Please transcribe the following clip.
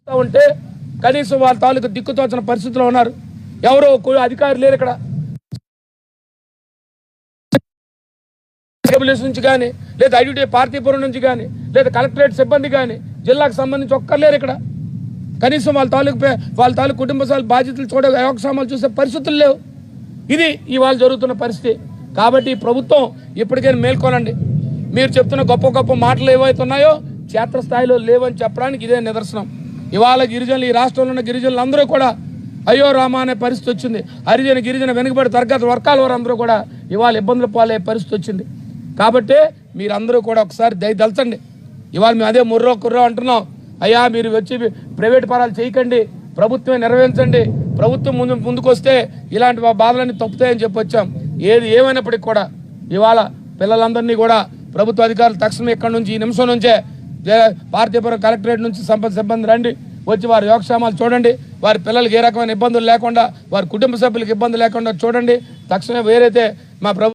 ఉంటే కనీసం వాళ్ళ తాలూకు దిక్కుతోచిన పరిస్థితిలో ఉన్నారు. ఎవరో అధికారులు లేరు ఇక్కడ. నుంచి కానీ లేదా ఐడీటీ పార్తీపురం నుంచి కానీ లేదా కలెక్టరేట్ సిబ్బంది కానీ జిల్లాకు సంబంధించి ఒక్కర్లేరు ఇక్కడ. కనీసం వాళ్ళ తాలూకు కుటుంబ బాధ్యతలు యోగక్షేమాలు చూసే పరిస్థితులు లేవు. ఇది ఇవాళ జరుగుతున్న పరిస్థితి. కాబట్టి ప్రభుత్వం ఇప్పటికైనా మేల్కొనండి. మీరు చెప్తున్న గొప్ప గొప్ప మాటలు ఏవైతున్నాయో క్షేత్రస్థాయిలో లేవని చెప్పడానికి ఇదే నిదర్శనం. ఇవాళ గిరిజనులు, ఈ రాష్ట్రంలో ఉన్న గిరిజనులు అందరూ కూడా అయ్యో రామా అనే పరిస్థితి వచ్చింది. హరిజన గిరిజన వెనుకబడి తరగతి వర్గాల వారందరూ కూడా ఇవాళ ఇబ్బందులు పాలయ్యే పరిస్థితి వచ్చింది. కాబట్టి మీరందరూ కూడా ఒకసారి దయదలచండి. ఇవాళ మేము అదే ముర్రో అంటున్నాం. అయ్యా మీరు వచ్చి ప్రైవేట్ పరాలు చేయకండి, ప్రభుత్వమే నెరవేర్చండి, ప్రభుత్వం ముందుకు వస్తే ఇలాంటి బాధలన్నీ తప్పుతాయని చెప్పి వచ్చాం. ఏమైనప్పటికీ కూడా ఇవాళ పిల్లలందరినీ కూడా ప్రభుత్వ అధికారులు తక్షణం ఇక్కడ నుంచి ఈ నిమిషం నుంచే పార్తీపురం కలెక్టరేట్ నుంచి సిబ్బంది రండి, వచ్చి వారి యోగక్షేమాలు చూడండి, వారి పిల్లలకి ఏ రకమైన ఇబ్బందులు లేకుండా, వారి కుటుంబ సభ్యులకు ఇబ్బంది లేకుండా చూడండి. తక్షణమే వేరైతే మా